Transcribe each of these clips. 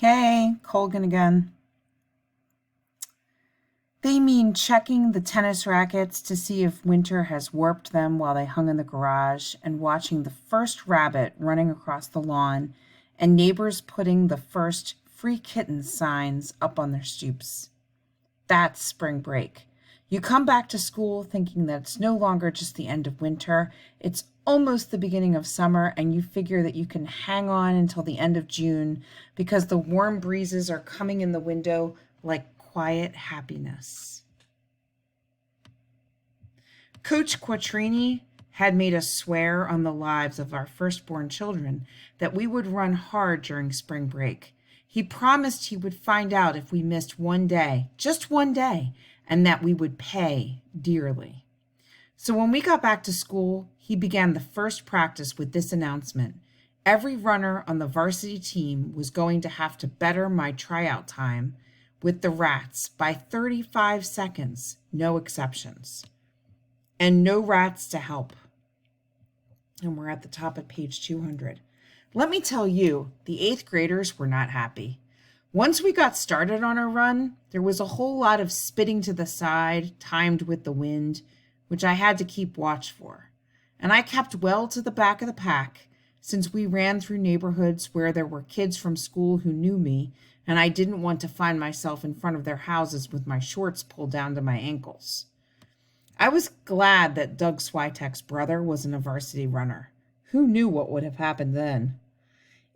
Hey, Colgan again. They mean checking the tennis rackets to see if winter has warped them while they hung in the garage, and watching the first rabbit running across the lawn, and neighbors putting the first free kittens signs up on their stoops. That's spring break. You come back to school thinking that it's no longer just the end of winter, it's almost the beginning of summer, and you figure that you can hang on until the end of June because the warm breezes are coming in the window like quiet happiness. Coach Quattrini had made us swear on the lives of our firstborn children that we would run hard during spring break. He promised he would find out if we missed one day, just one day, and that we would pay dearly. So when we got back to school, he began the first practice with this announcement. Every runner on the varsity team was going to have to better my tryout time with the Rats by 35 seconds, no exceptions. And no rats to help. And we're at the top of page 200. Let me tell you, the eighth graders were not happy. Once we got started on our run, there was a whole lot of spitting to the side, timed with the wind, which I had to keep watch for. And I kept well to the back of the pack, since we ran through neighborhoods where there were kids from school who knew me, and I didn't want to find myself in front of their houses with my shorts pulled down to my ankles. I was glad that Doug Switek's brother wasn't a varsity runner. Who knew what would have happened then?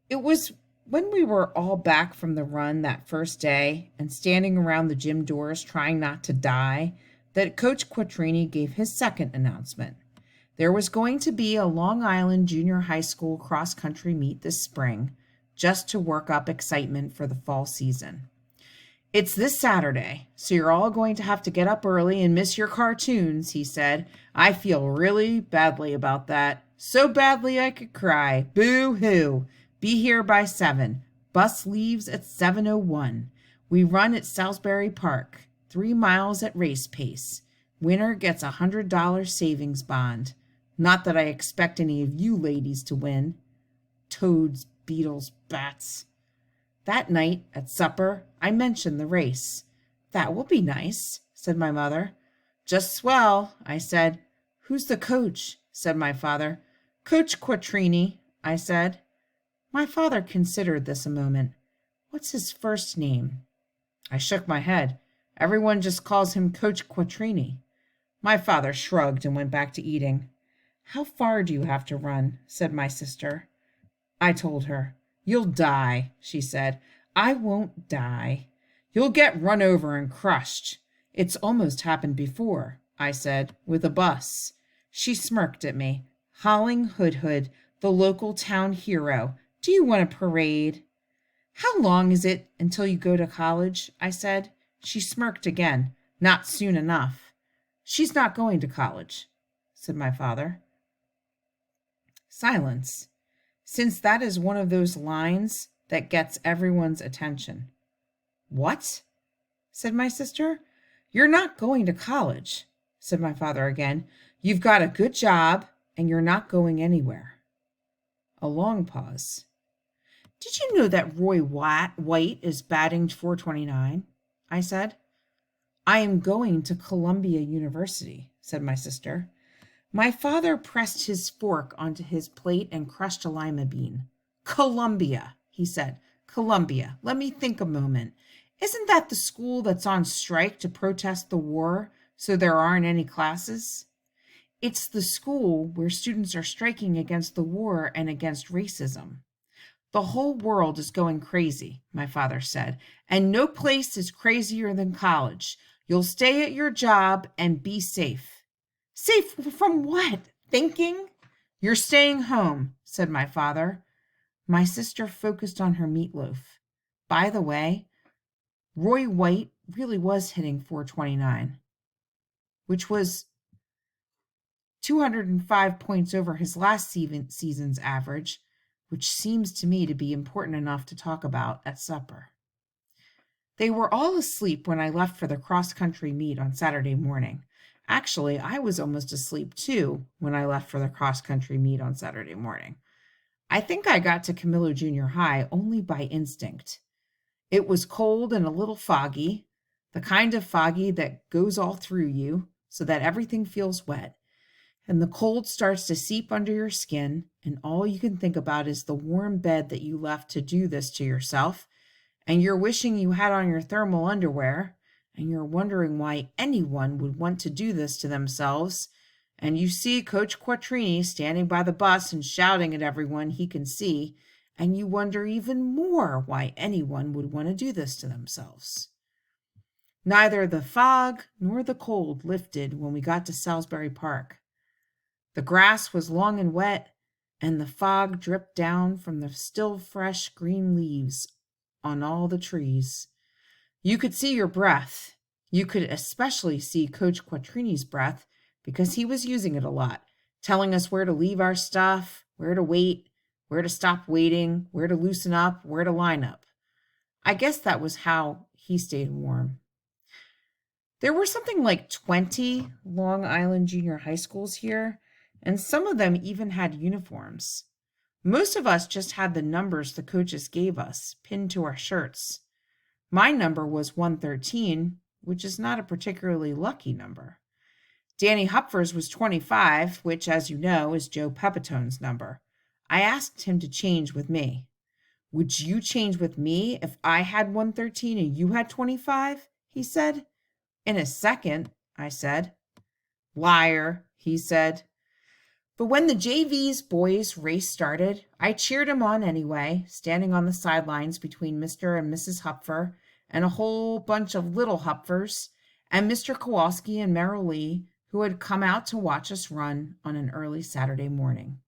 It was when we were all back from the run that first day and standing around the gym doors trying not to die that Coach Quattrini gave his second announcement. There was going to be a Long Island Junior High School cross country meet this spring, just to work up excitement for the fall season. It's this Saturday, so you're all going to have to get up early and miss your cartoons, he said. I feel really badly about that. So badly I could cry. Boo hoo. Be here by 7. Bus leaves at 7:01. We run at Salisbury Park, 3 miles at race pace. Winner gets a $100 savings bond. Not that I expect any of you ladies to win. Toads, beetles, bats. That night at supper, I mentioned the race. That will be nice, said my mother. Just swell, I said. Who's the coach? Said my father. Coach Quattrini, I said. My father considered this a moment. What's his first name? I shook my head. Everyone just calls him Coach Quattrini. My father shrugged and went back to eating. How far do you have to run? Said my sister. I told her. You'll die, she said. I won't die. You'll get run over and crushed. It's almost happened before, I said, with a bus. She smirked at me. Holling Hood, the local town hero. Do you want a parade? How long is it until you go to college? I said. She smirked again. Not soon enough. She's not going to college, said my father. Silence, since that is one of those lines that gets everyone's attention. What? Said my sister. You're not going to college, said my father again. You've got a good job, and you're not going anywhere. A long pause. Did you know that Roy White is batting 429? I said. I am going to Columbia University, said my sister. My father pressed his fork onto his plate and crushed a lima bean. Columbia, he said. Columbia. Let me think a moment. Isn't that the school that's on strike to protest the war so there aren't any classes? It's the school where students are striking against the war and against racism. The whole world is going crazy, my father said, and no place is crazier than college. You'll stay at your job and be safe. Safe from what? Thinking? You're staying home, said my father. My sister focused on her meatloaf. By the way, Roy White really was hitting 429, which was 205 points over his last season's average, which seems to me to be important enough to talk about at supper. They were all asleep when I left for the cross-country meet on Saturday morning. Actually, I was almost asleep too when I left for the cross-country meet on Saturday morning. I think I got to Camillo Junior High only by instinct. It was cold and a little foggy, the kind of foggy that goes all through you so that everything feels wet, and the cold starts to seep under your skin, and all you can think about is the warm bed that you left to do this to yourself, and you're wishing you had on your thermal underwear, and you're wondering why anyone would want to do this to themselves, and you see Coach Quattrini standing by the bus and shouting at everyone he can see, and you wonder even more why anyone would want to do this to themselves. Neither the fog nor the cold lifted when we got to Salisbury Park. The grass was long and wet, and the fog dripped down from the still fresh green leaves on all the trees. You could see your breath. You could especially see Coach Quattrini's breath because he was using it a lot, telling us where to leave our stuff, where to wait, where to stop waiting, where to loosen up, where to line up. I guess that was how he stayed warm. There were something like 20 Long Island junior high schools here, and some of them even had uniforms. Most of us just had the numbers the coaches gave us pinned to our shirts. My number was 113, which is not a particularly lucky number. Danny Hupfer's was 25, which, as you know, is Joe Pepitone's number. I asked him to change with me. Would you change with me if I had 113 and you had 25? He said. In a second, I said. Liar, he said. But when the JV's boys race started, I cheered him on anyway, standing on the sidelines between Mr. and Mrs. Hupfer and a whole bunch of little Hupfers and Mr. Kowalski and Merrill Lee, who had come out to watch us run on an early Saturday morning.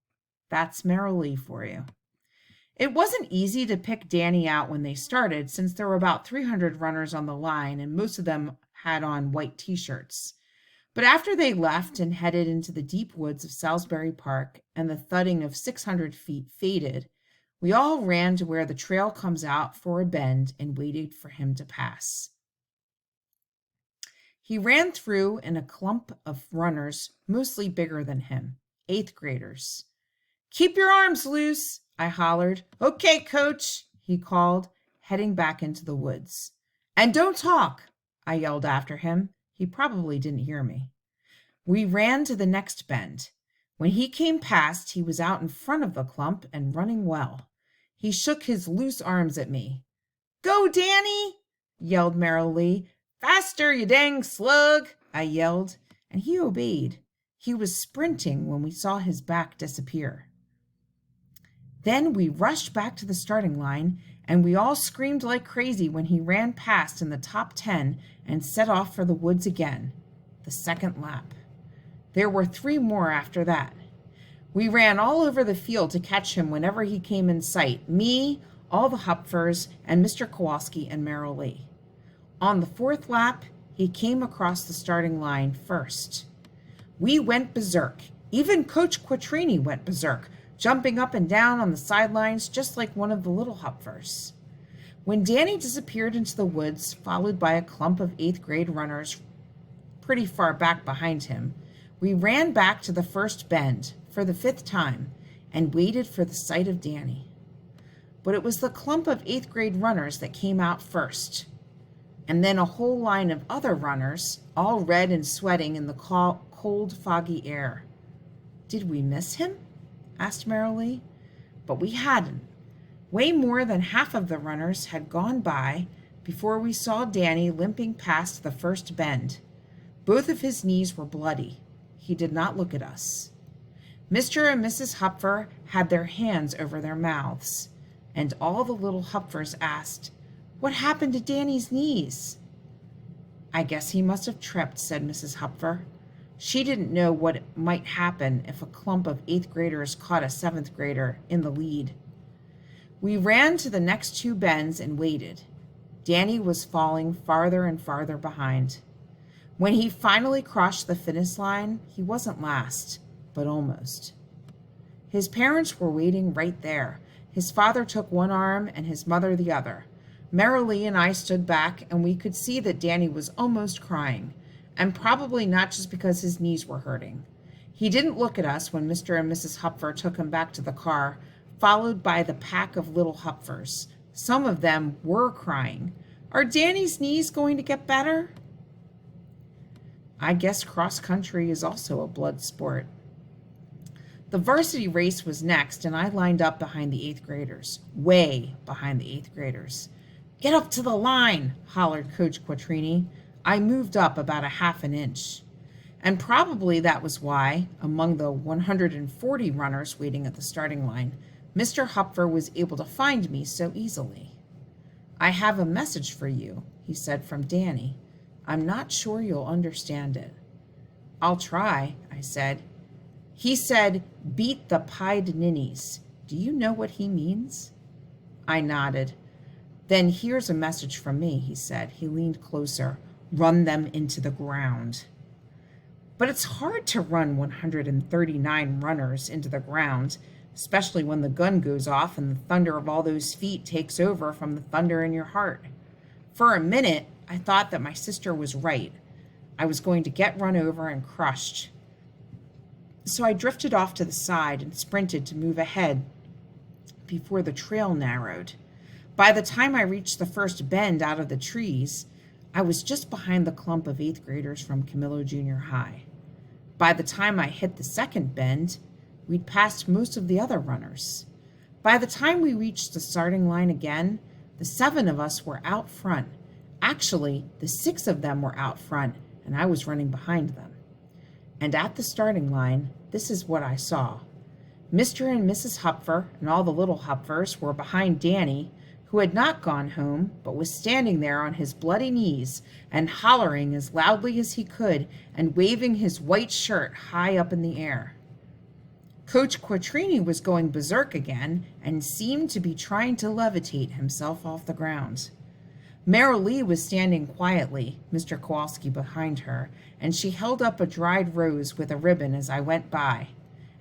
That's Merrill Lee for you. It wasn't easy to pick Danny out when they started, since there were about 300 runners on the line and most of them had on white t-shirts. But after they left and headed into the deep woods of Salisbury Park and the thudding of 600 feet faded, we all ran to where the trail comes out for a bend and waited for him to pass. He ran through in a clump of runners mostly bigger than him, 8th graders. Keep your arms loose, I hollered. Okay, coach, he called, heading back into the woods. And don't talk, I yelled after him. He probably didn't hear me. We ran to the next bend. When he came past, he was out in front of the clump and running well. He shook his loose arms at me. Go, Danny, yelled Merrill Lee. Faster, you dang slug, I yelled, and he obeyed. He was sprinting when we saw his back disappear. Then we rushed back to the starting line, and we all screamed like crazy when he ran past in the top 10 and set off for the woods again, the second lap. There were 3 more after that. We ran all over the field to catch him whenever he came in sight, me, all the Hupfers, and Mr. Kowalski and Merrill Lee. On the 4th lap, he came across the starting line first. We went berserk. Even Coach Quattrini went berserk, jumping up and down on the sidelines just like one of the little Hupfers. When Danny disappeared into the woods, followed by a clump of 8th grade runners pretty far back behind him, we ran back to the first bend for the 5th time and waited for the sight of Danny. But it was the clump of 8th grade runners that came out first, and then a whole line of other runners, all red and sweating in the cold, foggy air. Did we miss him? Asked Merrill Lee. But we hadn't. Way more than half of the runners had gone by before we saw Danny limping past the first bend. Both of his knees were bloody. He did not look at us. Mr. and Mrs. Hupfer had their hands over their mouths, and all the little Hupfers asked, "What happened to Danny's knees?" "I guess he must have tripped," said Mrs. Hupfer. She didn't know what might happen if a clump of 8th graders caught a 7th grader in the lead. We ran to the next 2 bends and waited. Danny was falling farther and farther behind. When he finally crossed the finish line, he wasn't last, but almost. His parents were waiting right there. His father took one arm and his mother the other. Merrill Lee and I stood back, and we could see that Danny was almost crying, and probably not just because his knees were hurting. He didn't look at us when Mr. and Mrs. Hupfer took him back to the car, followed by the pack of little Hupfers, Some of them were crying. Are Danny's knees going to get better? I guess cross country is also a blood sport. The varsity race was next, and I lined up behind the eighth graders, way behind the eighth graders. Get up to the line, hollered Coach Quattrini. I moved up about a half an inch. And probably that was why, among the 140 runners waiting at the starting line, Mr. Hupfer was able to find me so easily. I have a message for you, he said, from Danny. I'm not sure you'll understand it. I'll try, I said. He said, beat the pied ninnies. Do you know what he means? I nodded. Then here's a message from me, he said. He leaned closer. Run them into the ground. But it's hard to run 139 runners into the ground, especially when the gun goes off and the thunder of all those feet takes over from the thunder in your heart. For a minute, I thought that my sister was right. I was going to get run over and crushed. So I drifted off to the side and sprinted to move ahead before the trail narrowed. By the time I reached the first bend out of the trees, I was just behind the clump of eighth graders from Camillo Junior High. By the time I hit the second bend, we'd passed most of the other runners. By the time we reached the starting line again, the 7 of us were out front. Actually, the 6 of them were out front, and I was running behind them. And at the starting line, this is what I saw. Mr. and Mrs. Hupfer and all the little Hupfers were behind Danny, who had not gone home, but was standing there on his bloody knees and hollering as loudly as he could and waving his white shirt high up in the air. Coach Quattrini was going berserk again and seemed to be trying to levitate himself off the ground. Merrill Lee was standing quietly, Mr. Kowalski behind her, and she held up a dried rose with a ribbon as I went by.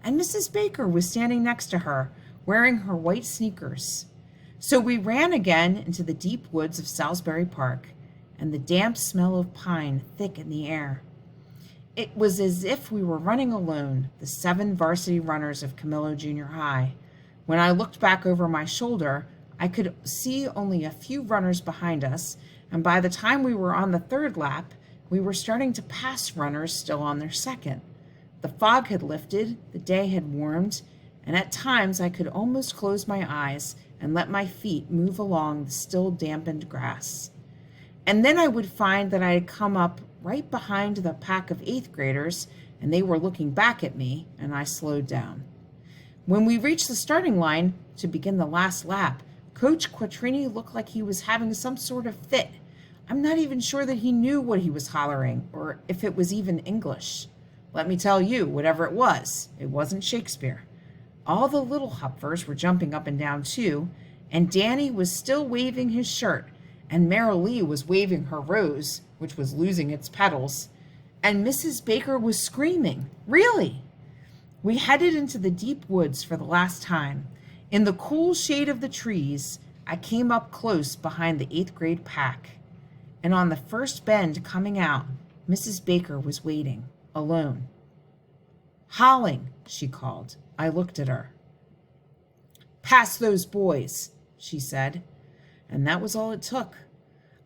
And Mrs. Baker was standing next to her, wearing her white sneakers. So we ran again into the deep woods of Salisbury Park, and the damp smell of pine thick in the air. It was as if we were running alone, the 7 varsity runners of Camillo Junior High. When I looked back over my shoulder, I could see only a few runners behind us, and by the time we were on the 3rd lap, we were starting to pass runners still on their 2nd. The fog had lifted, the day had warmed, and at times I could almost close my eyes and let my feet move along the still dampened grass. And then I would find that I had come up right behind the pack of 8th graders, and they were looking back at me, and I slowed down. When we reached the starting line to begin the last lap, Coach Quattrini looked like he was having some sort of fit. I'm not even sure that he knew what he was hollering, or if it was even English. Let me tell you, whatever it wasn't Shakespeare. All the little Hupfers were jumping up and down too, and Danny was still waving his shirt, and Merrill Lee was waving her rose, which was losing its petals, and Mrs. Baker was screaming, really. We headed into the deep woods for the last time. In the cool shade of the trees, I came up close behind the 8th grade pack, and on the first bend coming out, Mrs. Baker was waiting, alone. Holling, she called. I looked at her. Pass those boys, she said, and that was all it took.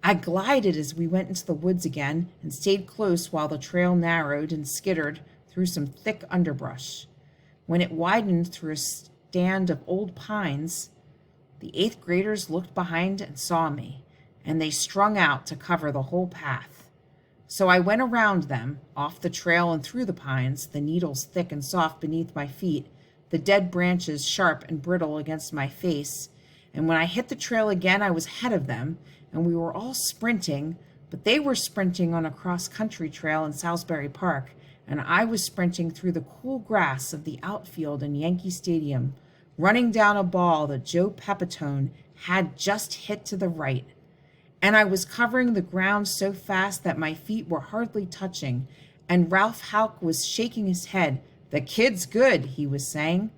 I glided as we went into the woods again and stayed close while the trail narrowed and skittered through some thick underbrush. When it widened through a stand of old pines, the 8th graders looked behind and saw me, and they strung out to cover the whole path. So I went around them, off the trail and through the pines, the needles thick and soft beneath my feet, the dead branches sharp and brittle against my face, and when I hit the trail again, I was ahead of them, and we were all sprinting, but they were sprinting on a cross-country trail in Salisbury Park, and I was sprinting through the cool grass of the outfield in Yankee Stadium, running down a ball that Joe Pepitone had just hit to the right. And I was covering the ground so fast that my feet were hardly touching, and Ralph Houck was shaking his head. The kid's good, he was saying.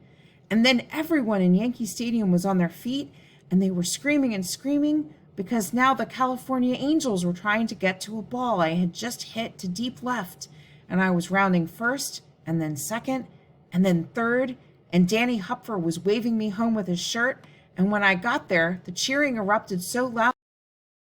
And then everyone in Yankee Stadium was on their feet, and they were screaming and screaming, because now the California Angels were trying to get to a ball I had just hit to deep left, and I was rounding first, and then 2nd, and then 3rd, and Danny Hupfer was waving me home with his shirt, And when I got there, the cheering erupted so loud